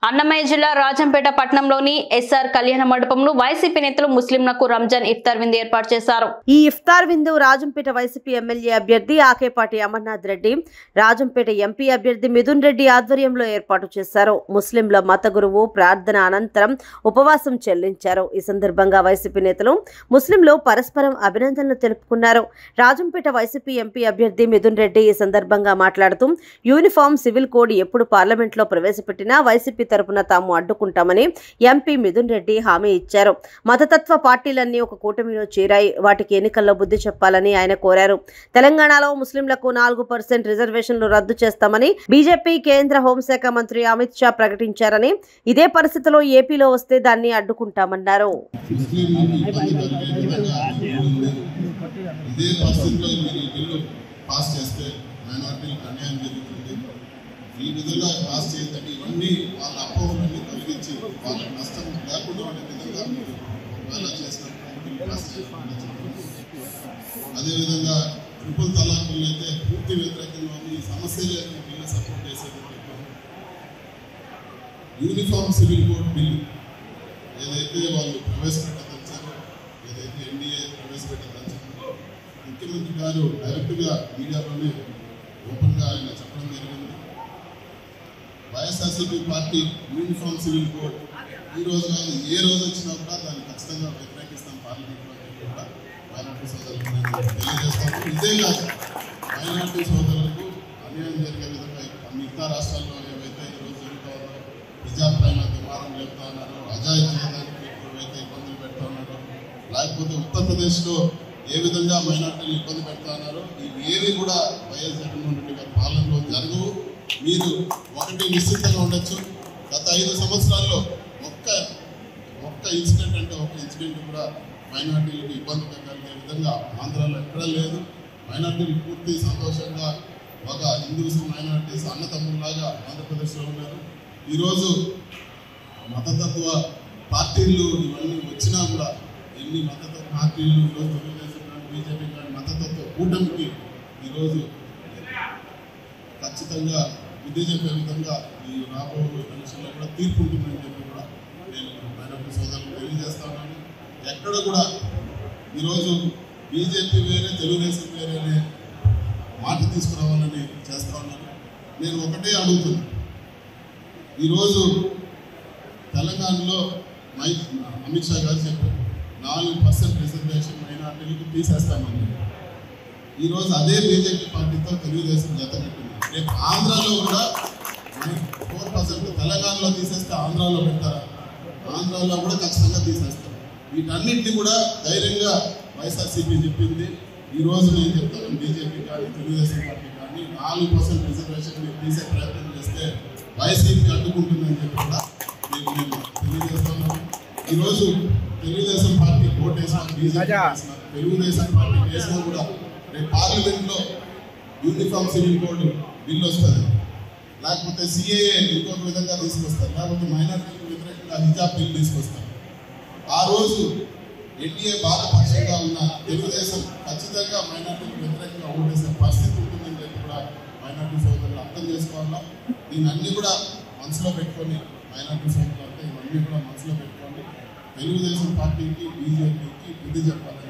అన్నమయ్య జిల్లా రాజంపేట పట్టణంలోని ఎస్ఆర్ కళ్యాణ మండపంలో వైసీపీ నేతలు ముస్లింలకు రంజాన్ ఇఫ్తార్ విందు ఏర్పాటు చేశారు. ఈ ఇఫ్తార్ విందు రాజంపేట వైసీపీ ఎమ్మెల్యే అభ్యర్థి ఆకేపాటి అమర్నాథ్ రెడ్డి, రాజంపేట ఎంపీ అభ్యర్థి మిథున్ రెడ్డి ఆధ్వర్యంలో ఏర్పాటు చేశారు. ముస్లింల మత గురువు ప్రార్థన అనంతరం ఉపవాసం చెల్లించారు. ఈ సందర్భంగా వైసీపీ నేతలు ముస్లింలు పరస్పరం అభినందనలు తెలుపుకున్నారు. రాజంపేట వైసీపీ ఎంపీ అభ్యర్థి మిథున్ రెడ్డి ఈ సందర్భంగా మాట్లాడుతూ యూనిఫామ్ సివిల్ కోడ్ ఎప్పుడు పార్లమెంట్లో ప్రవేశపెట్టినా వైసీపీ తరపున తాము అడ్డుకుంటామని ఎంపీ మిథున్ రెడ్డి హామీ ఇచ్చారు. మతతత్వ పార్టీలన్నీ ఒక కూటమిలో చేరాయి, వాటికి ఎన్నికల్లో బుద్ధి చెప్పాలని ఆయన కోరారు. తెలంగాణలో ముస్లింలకు 4% రిజర్వేషన్లు రద్దు చేస్తామని బీజేపీ కేంద్ర హోంశాఖ మంత్రి అమిత్ షా ప్రకటించారని, ఇదే పరిస్థితిలో ఏపీలో వస్తే దాన్ని అడ్డుకుంటామన్నారు. ఈ విధంగా పాస్ చేయదండి, ఇవన్నీ వాళ్ళ అపోహలన్నీ తొలగించి వాళ్ళకి నష్టం లేకుండా ఉండే విధంగా మీరు చేసినట్టు. అదేవిధంగా ట్రిపుల్ తలాక్ బిల్లు అయితే పూర్తి వ్యతిరేకంగా ఈ సమస్యలే బిల్లు సపోర్ట్ చేసేది. యూనిఫామ్ సివిల్ కోడ్ బిల్లు ఏదైతే వాళ్ళు ప్రవేశపెట్టదలిచారో, ఏదైతే ఎన్డీఏ ప్రవేశపెట్టదలిచారో, ముఖ్యమంత్రి గారు డైరెక్ట్గా మీడియాలోనే ఓపెన్గా ఆయన చెప్పడం జరిగింది. YSRCP party uniform civil code ఈ రోజు కాదు ఏ రోజు వచ్చినా కూడా దాన్ని ఖచ్చితంగా వ్యతిరేకిస్తాం పార్లమెంట్లో కూడా మైనార్టీ సోదరులకు తెలియజేస్తాము. ఇదే కాదు, మైనార్టీ సోదరులకు అన్యాయం జరిగే విధంగా మిగతా రాష్ట్రాల్లో ఏవైతే ఈరోజు జరుగుతూ ఉన్నారో, హిజాబ్ పైన దుమారం లేపుతా ఉన్నారో, అజాయి చేయడానికి ఏవైతే ఇబ్బందులు పెడతా ఉన్నారో, లేకపోతే ఉత్తరప్రదేశ్లో ఏ విధంగా మైనార్టీలు ఇబ్బంది పెడతా ఉన్నారో, ఇవేవి కూడా వైఎస్ జగన్మోహన్ రెడ్డి గారి పాలనలో జరగవు. మీరు ఒకటి నిశ్చితంగా ఉండొచ్చు, గత 5 సంవత్సరాల్లో ఒక్క ఇన్సిడెంట్ అంటే ఒక ఇన్సిడెంట్ కూడా మైనార్టీలకు ఇబ్బంది కలిగే విధంగా ఆంధ్రాలో ఎక్కడా లేదు. మైనార్టీలు పూర్తి సంతోషంగా ఒక హిందూస్ మైనార్టీస్ అన్నతమ్ములాగా ఆంధ్రప్రదేశ్లో ఉన్నారు. ఈరోజు మతతత్వ పార్టీలు ఇవన్నీ వచ్చినా కూడా, ఎన్ని మతతత్వ పార్టీలు ఈరోజు తెలుగుదేశం కానీ బీజేపీ కానీ మతతత్వ కూటమికి ఈరోజు ఖచ్చితంగా బుద్ధి చెప్పే విధంగా ఈ రాబోయే ఎలక్షన్లో కూడా తీర్పు ఉంటుందని చెప్పి కూడా నేను మైనార్టీ సోదరులకు తెలియజేస్తా ఉన్నాను. ఎక్కడ కూడా ఈరోజు బీజేపీ వేరే తెలుగుదేశం వేరే అనే మాట తీసుకురావాలని చేస్తా ఉన్నాను. నేను ఒకటే అడుగుతున్నాను, ఈరోజు తెలంగాణలో అమిత్ షా గారు చెప్పారు 4% రిజర్వేషన్ మైనార్టీలకు తీసేస్తామని. ఈరోజు అదే బీజేపీ పార్టీతో తెలుగుదేశం జత పెట్టింది. రేపు ఆంధ్రాలో కూడా 4% తెలంగాణలో తీసేస్తే ఆంధ్రాలో పెడతారా? ఆంధ్రాలో కూడా ఖచ్చితంగా తీసేస్తారు. వీటన్నింటినీ కూడా ధైర్యంగా వైఎస్ఆర్సీపీ చెప్పింది. ఈరోజు నేను చెప్తాను, బీజేపీ కానీ తెలుగుదేశం పార్టీ కానీ 4% రిజర్వేషన్ మీరు తీసే ప్రయత్నం చేస్తే వైసీపీ అడ్డుకుంటుందని చెప్పి కూడా నేను తెలియజేస్తున్నాను. ఈరోజు తెలుగుదేశం పార్టీ ఓటు వేసిన, బీజేపీ వేసిన, తెలుగుదేశం పార్టీ వేసినా కూడా రేపు పార్లమెంట్లో యూనిఫామ్ సివిల్ కోడ్ బిల్లు వస్తుంది, లేకపోతే సిఏఏ ఇంకొక విధంగా తీసుకొస్తారు, లేకపోతే మైనార్టీలకు వ్యతిరేకంగా హిజాబ్ బిల్ తీసుకొస్తారు. ఆ రోజు ఎన్డీఏ బాధపక్షంగా ఉన్న తెలుగుదేశం ఖచ్చితంగా మైనార్టీలకు వ్యతిరేకంగా ఓటేసే పరిస్థితి ఉంటుందని చెప్పి కూడా మైనార్టీ సోదరులు అర్థం చేసుకోవాలా. దీన్ని అన్ని కూడా మనసులో పెట్టుకొని, మైనార్టీ సోదరులు అంటే ఇవన్నీ కూడా మనసులో పెట్టుకొని తెలుగుదేశం పార్టీకి బీజేపీకి బుద్ధి చెప్పాలి.